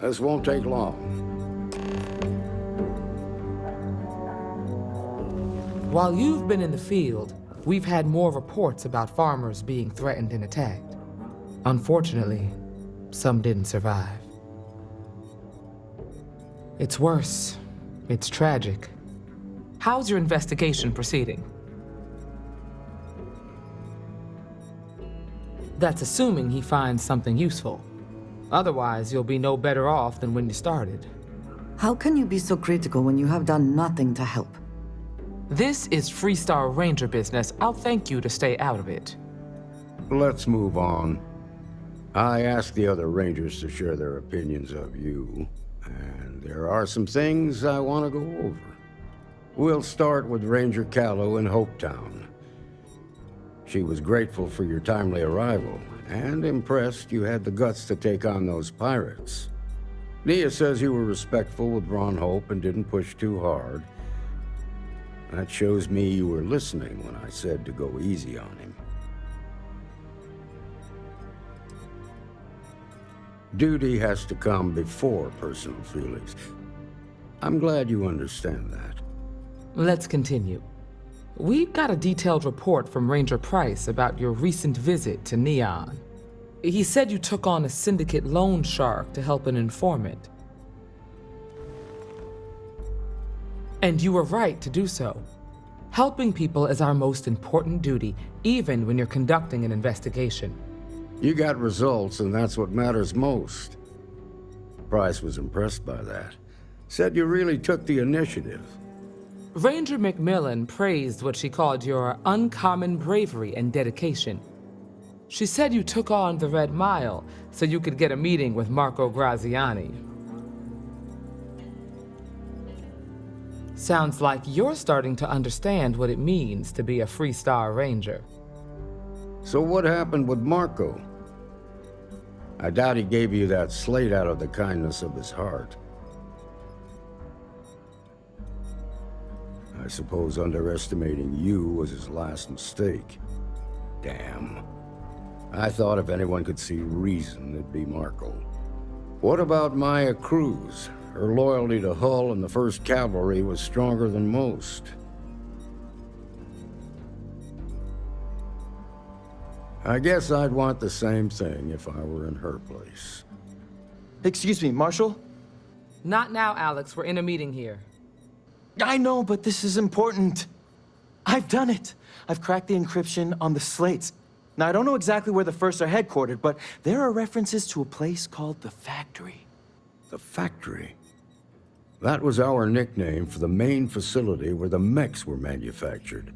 This won't take long. While you've been in the field, we've had more reports about farmers being threatened and attacked. Unfortunately, some didn't survive. It's worse. It's tragic. How's your investigation proceeding? That's assuming he finds something useful. Otherwise, you'll be no better off than when you started. How can you be so critical when you have done nothing to help? This is Freestar Ranger business. I'll thank you to stay out of it. Let's move on. I asked the other Rangers to share their opinions of you, and there are some things I want to go over. We'll start with Ranger Callow in Hopetown. She was grateful for your timely arrival, and impressed you had the guts to take on those pirates. Nia says you were respectful with Ron Hope and didn't push too hard. That shows me you were listening when I said to go easy on him. Duty has to come before personal feelings. I'm glad you understand that. Let's continue. We've got a detailed report from Ranger Price about your recent visit to Neon. He said you took on a syndicate loan shark to help an informant. And you were right to do so. Helping people is our most important duty, even when you're conducting an investigation. You got results, and that's what matters most. Price was impressed by that. Said you really took the initiative. Ranger McMillan praised what she called your uncommon bravery and dedication. She said you took on the Red Mile so you could get a meeting with Marco Graziani. Sounds like you're starting to understand what it means to be a Freestar Ranger. So what happened with Marco? I doubt he gave you that slate out of the kindness of his heart. I suppose underestimating you was his last mistake. Damn. I thought if anyone could see reason, it'd be Marco. What about Maya Cruz? Her loyalty to Hull and the 1st Cavalry was stronger than most. I guess I'd want the same thing if I were in her place. Excuse me, Marshal? Not now, Alex. We're in a meeting here. I know, but this is important. I've done it. I've cracked the encryption on the slates. Now, I don't know exactly where the First are headquartered, but there are references to a place called the Factory. The Factory? That was our nickname for the main facility where the mechs were manufactured.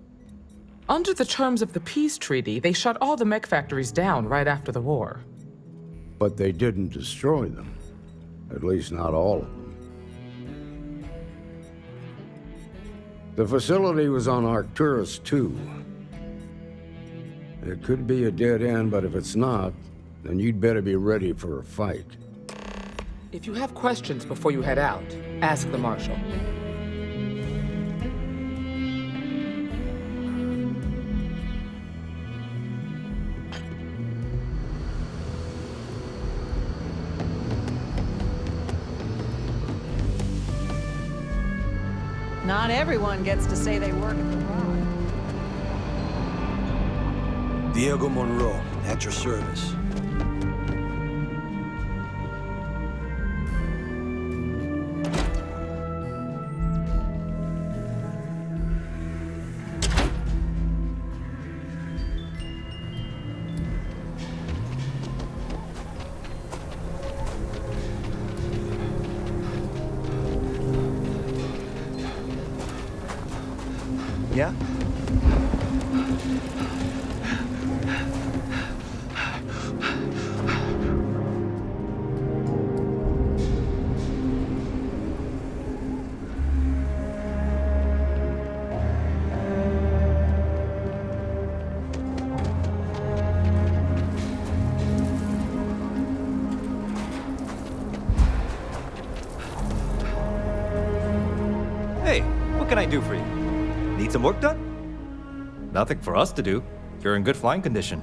Under the terms of the peace treaty, they shut all the mech factories down right after the war. But they didn't destroy them. At least not all of them. The facility was on Arcturus 2. It could be a dead end, but if it's not, then you'd better be ready for a fight. If you have questions before you head out, ask the Marshal. Not everyone gets to say they work at the Rock. Diego Monroe, at your service. Yeah? Hey, what can I do for you? Need some work done? Nothing for us to do. You're in good flying condition.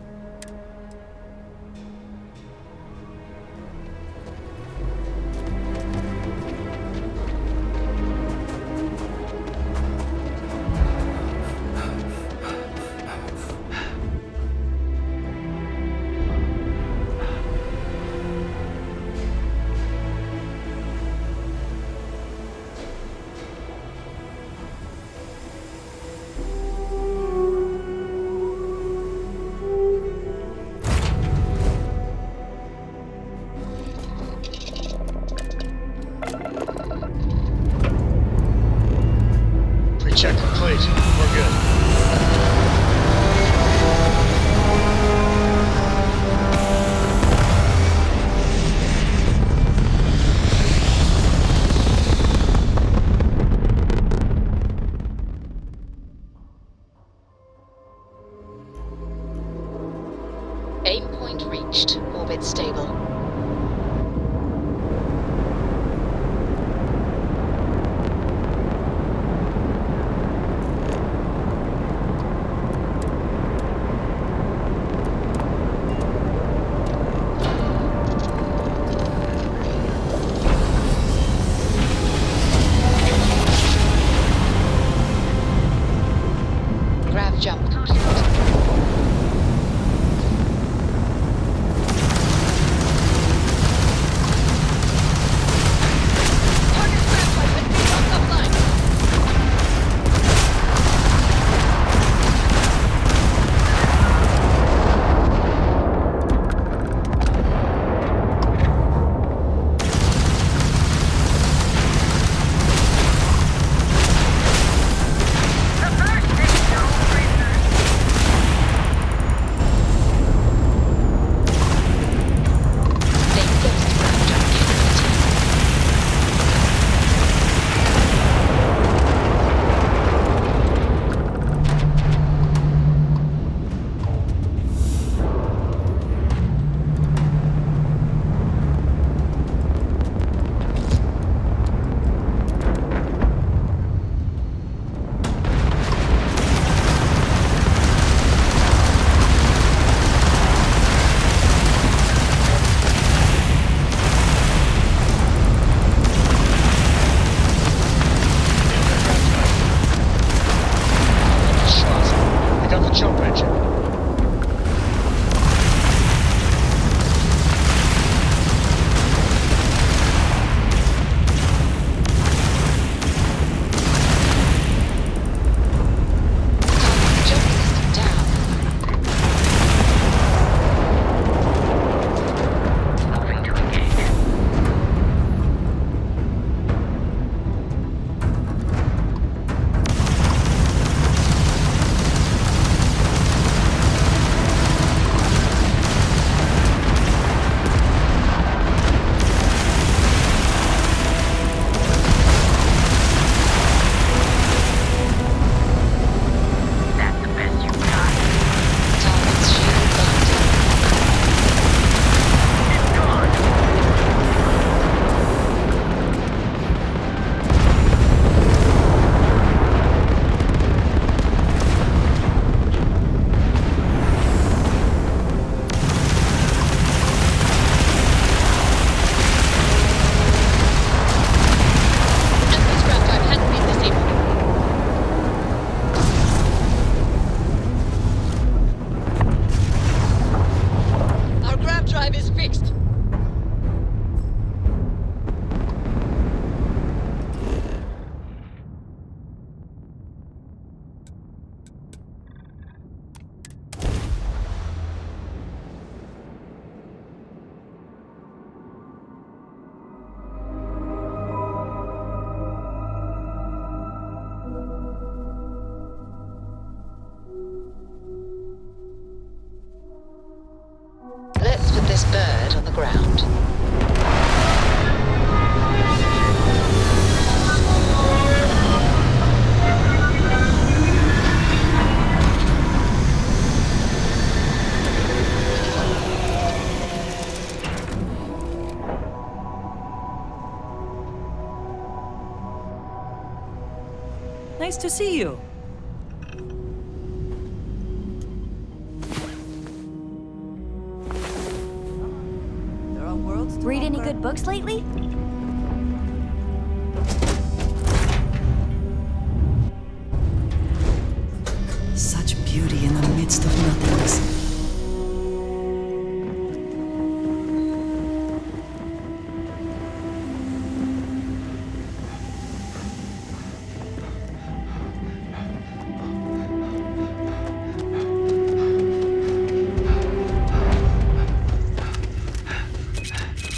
unstable. Grav jump complete. Let's put this bird on the ground. Nice to see you. Read any good books lately? Such beauty in the midst of nothingness.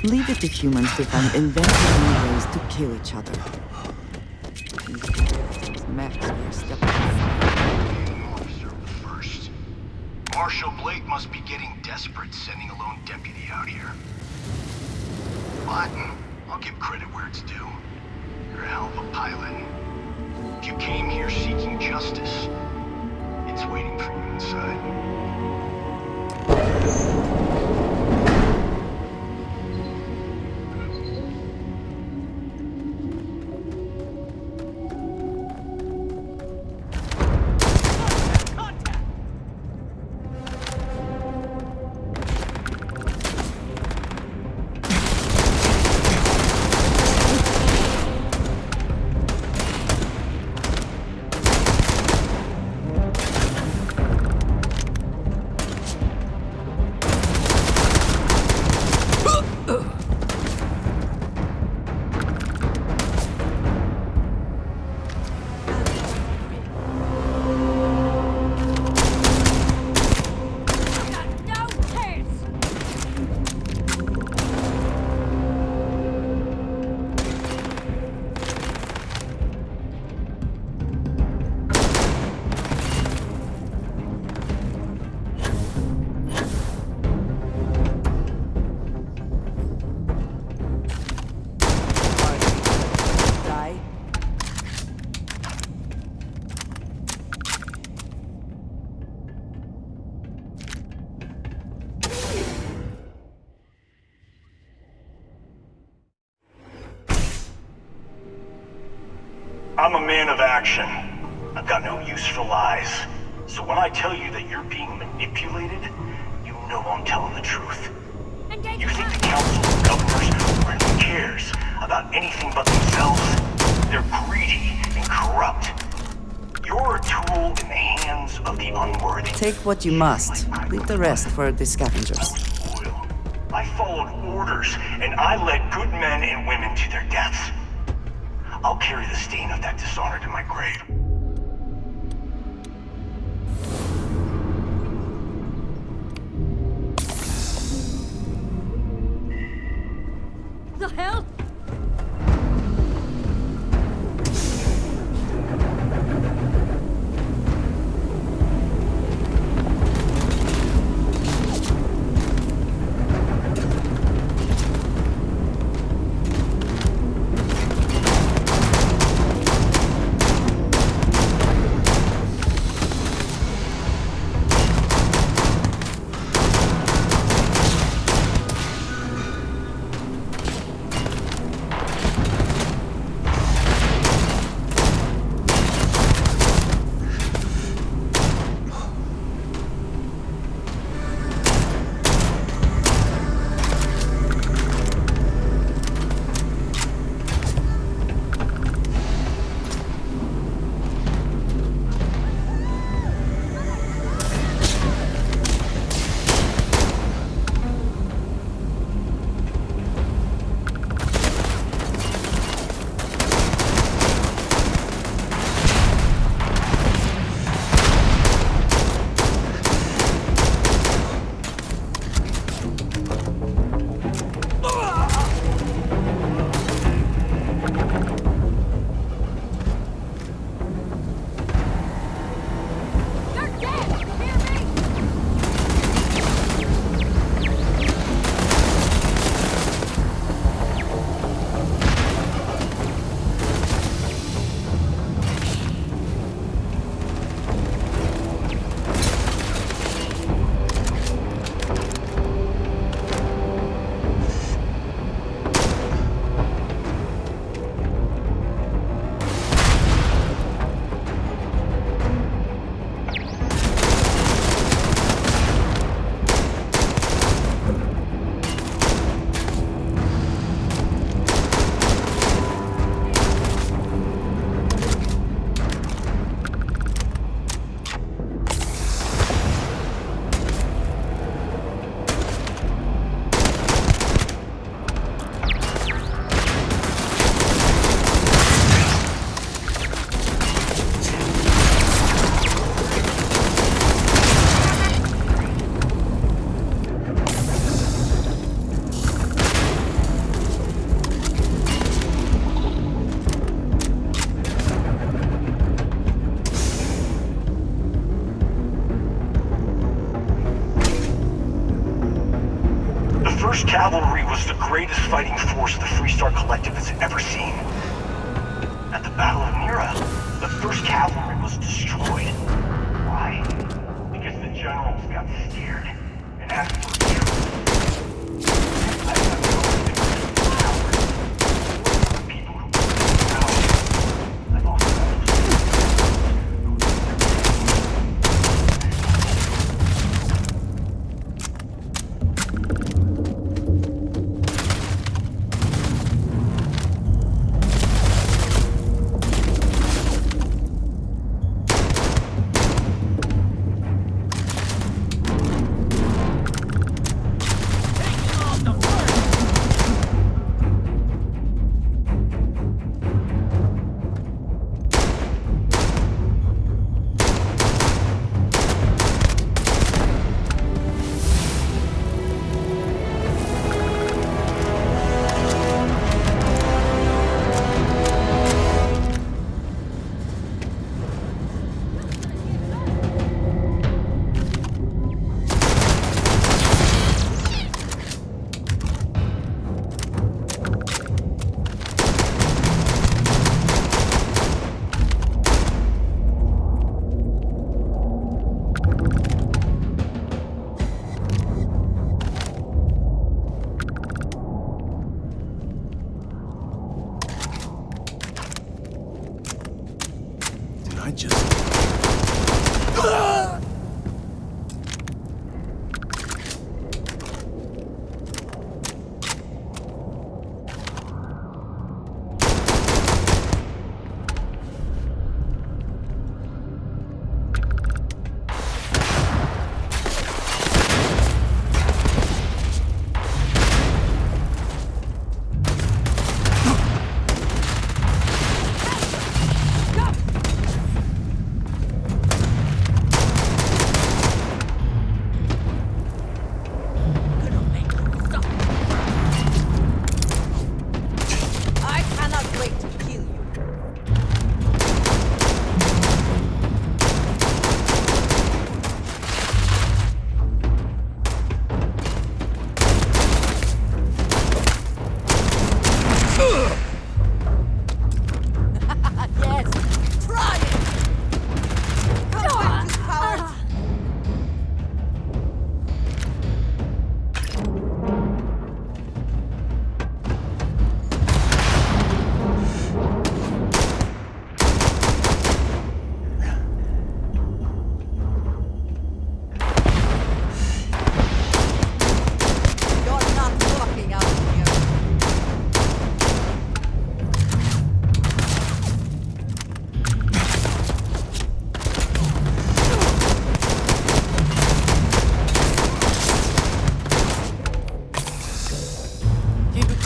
Leave it to humans to find inventive new ways to kill each other. These mechs were stepping aside. Officer first. Marshal Blake must be getting desperate sending a lone deputy out here. But I'll give credit where it's due. You're a hell of a pilot. If you came here seeking justice, it's waiting for you inside. I'm a man of action. I've got no use for lies. So when I tell you that you're being manipulated, you know I'm telling the truth. You think the Council of Governors really cares about anything but themselves? They're greedy and corrupt. You're a tool in the hands of the unworthy. Take what you must. Leave the rest for the scavengers. I followed orders, and I led good men and women to their deaths. I'll carry the stain of that dishonor to my grave. The hell? First Cavalry was the greatest fighting force the Freestar Collective has ever seen. At the Battle of Mira, the First Cavalry was destroyed. Why? Because the generals got scared and asked for retreat. I have no people who I've also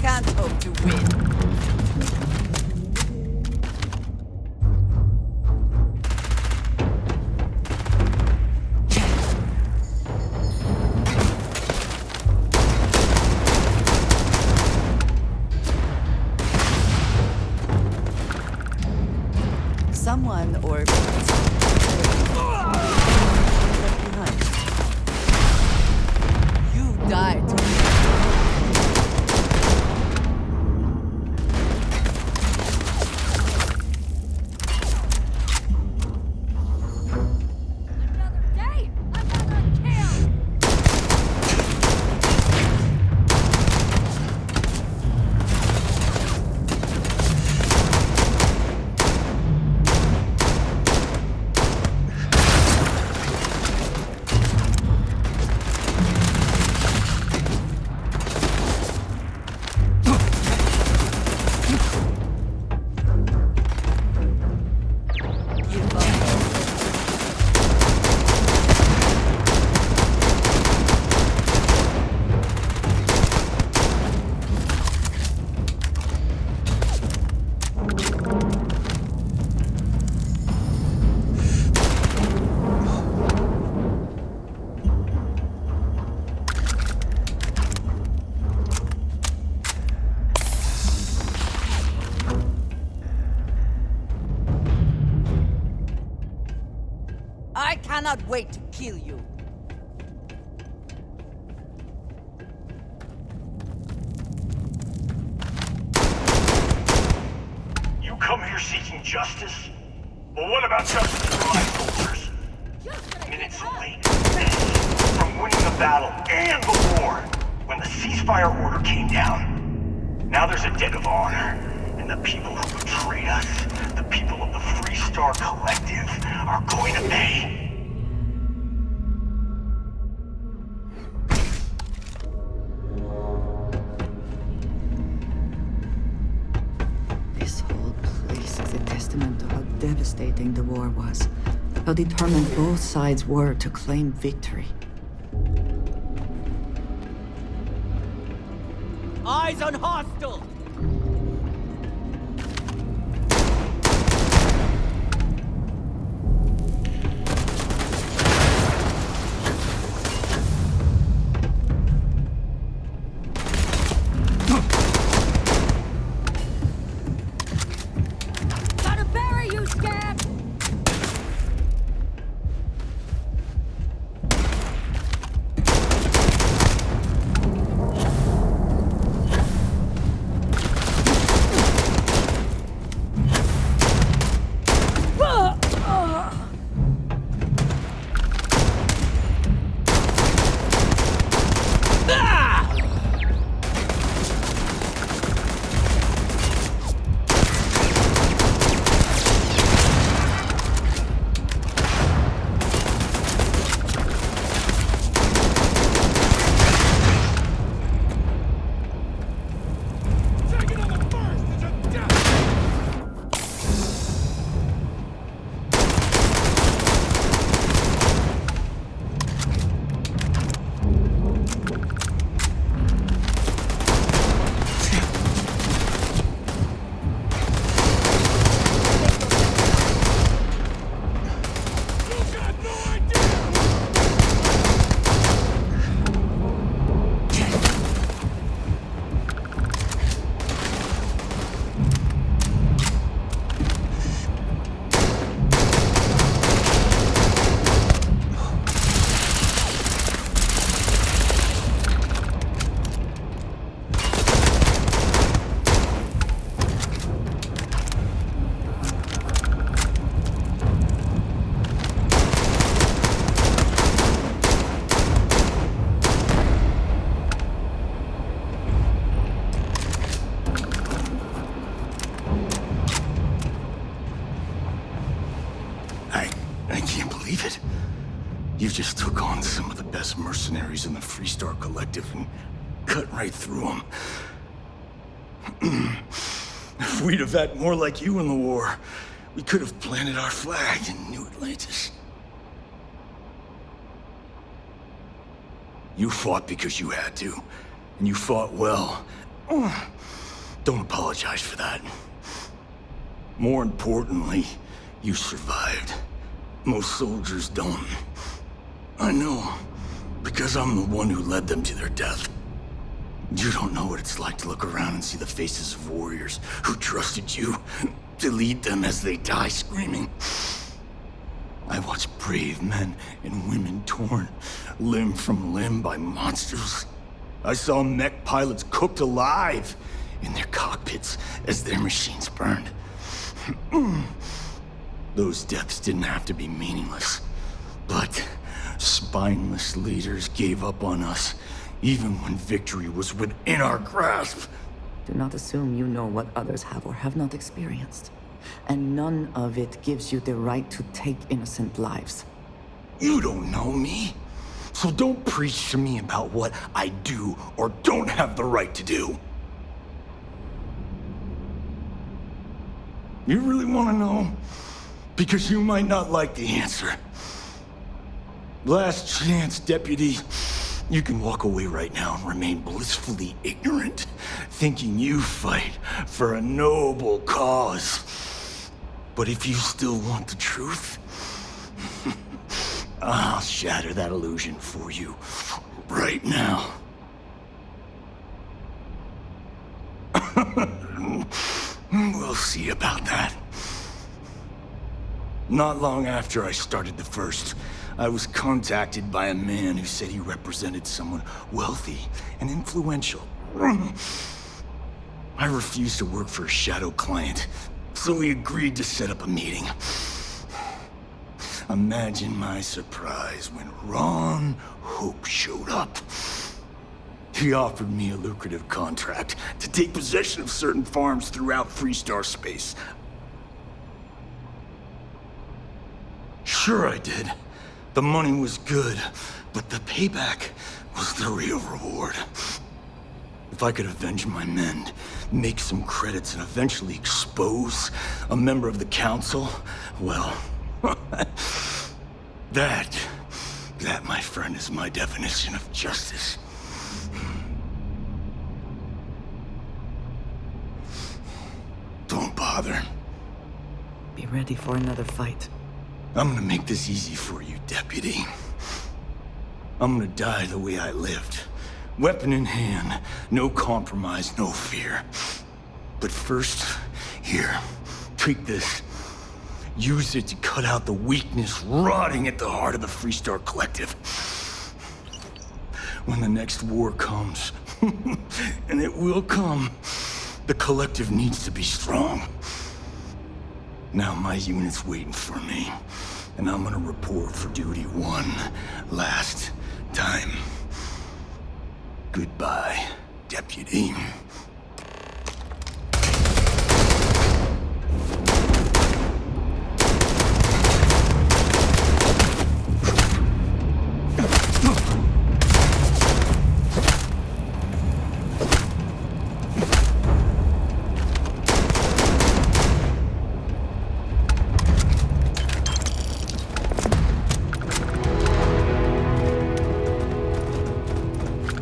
can't hope to win. Someone or left behind. You died. I cannot wait to kill you. You come here seeking justice? Well, what about justice for my soldiers? Minutes late. From winning the battle and the war. When the ceasefire order came down. Now there's a debt of honor. And the people who betrayed us, the people of the Free Star Collective, are going to pay. This whole place is a testament to how devastating the war was. How determined both sides were to claim victory. Eyes on hostile! You just took on some of the best mercenaries in the Free Star Collective and cut right through them. If we'd have had more like you in the war, we could have planted our flag in New Atlantis. You fought because you had to, and you fought well. Don't apologize for that. More importantly, you survived. Most soldiers don't. I know, because I'm the one who led them to their death. You don't know what it's like to look around and see the faces of warriors who trusted you to lead them as they die screaming. I watched brave men and women torn limb from limb by monsters. I saw mech pilots cooked alive in their cockpits as their machines burned. Those deaths didn't have to be meaningless, but spineless leaders gave up on us, even when victory was within our grasp. Do not assume you know what others have or have not experienced. And none of it gives you the right to take innocent lives. You don't know me, so don't preach to me about what I do or don't have the right to do. You really want to know? Because you might not like the answer. Last chance, Deputy. You can walk away right now and remain blissfully ignorant, thinking you fight for a noble cause. But if you still want the truth, I'll shatter that illusion for you right now. We'll see about that. Not long after I started the First, I was contacted by a man who said he represented someone wealthy and influential. I refused to work for a shadow client, so he agreed to set up a meeting. Imagine my surprise when Ron Hope showed up. He offered me a lucrative contract to take possession of certain farms throughout Freestar space. Sure I did. The money was good, but the payback was the real reward. If I could avenge my men, make some credits, and eventually expose a member of the council, well, that, my friend, is my definition of justice. Don't bother. Be ready for another fight. I'm gonna make this easy for you, Deputy. I'm gonna die the way I lived. Weapon in hand, no compromise, no fear. But first, here, take this. Use it to cut out the weakness rotting at the heart of the Freestar Collective. When the next war comes, and it will come, the Collective needs to be strong. Now my unit's waiting for me, and I'm gonna report for duty one last time. Goodbye, Deputy.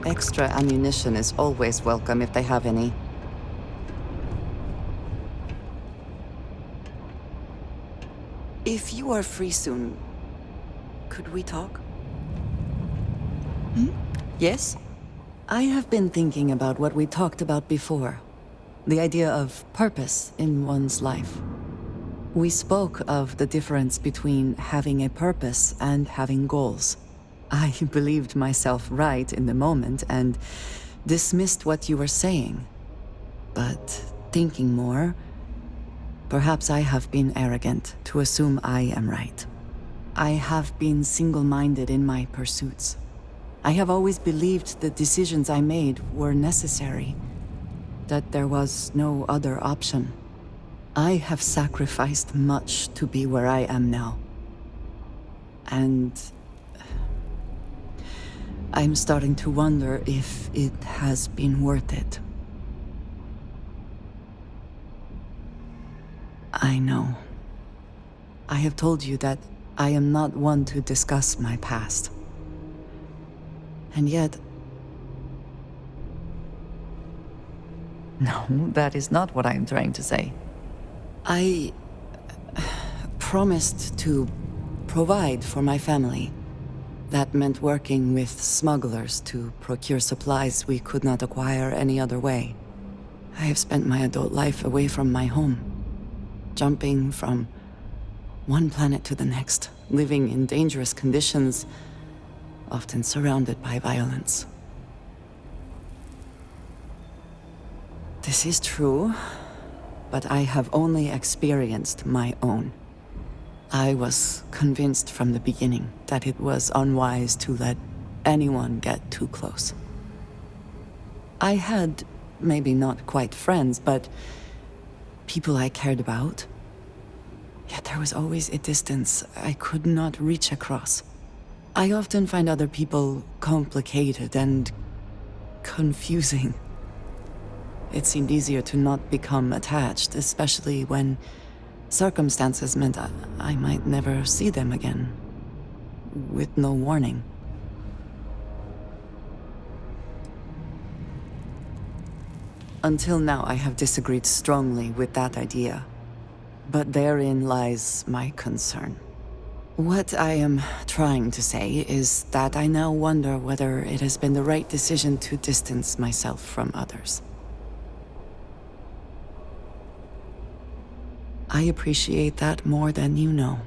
Extra ammunition is always welcome if they have any. If you are free soon, could we talk? Yes? I have been thinking about what we talked about before. The idea of purpose in one's life. We spoke of the difference between having a purpose and having goals. I believed myself right in the moment and dismissed what you were saying. But thinking more, perhaps I have been arrogant to assume I am right. I have been single-minded in my pursuits. I have always believed the decisions I made were necessary, that there was no other option. I have sacrificed much to be where I am now. And I'm starting to wonder if it has been worth it. I know. I have told you that I am not one to discuss my past. And yet, No, that is not what I am trying to say. I promised to provide for my family. That meant working with smugglers to procure supplies we could not acquire any other way. I have spent my adult life away from my home, jumping from one planet to the next, living in dangerous conditions, often surrounded by violence. This is true, but I have only experienced my own. I was convinced from the beginning that it was unwise to let anyone get too close. I had, maybe not quite friends, but people I cared about. Yet there was always a distance I could not reach across. I often find other people complicated and confusing. It seemed easier to not become attached, especially when circumstances meant I might never see them again, with no warning. Until now, I have disagreed strongly with that idea, but therein lies my concern. What I am trying to say is that I now wonder whether it has been the right decision to distance myself from others. I appreciate that more than you know.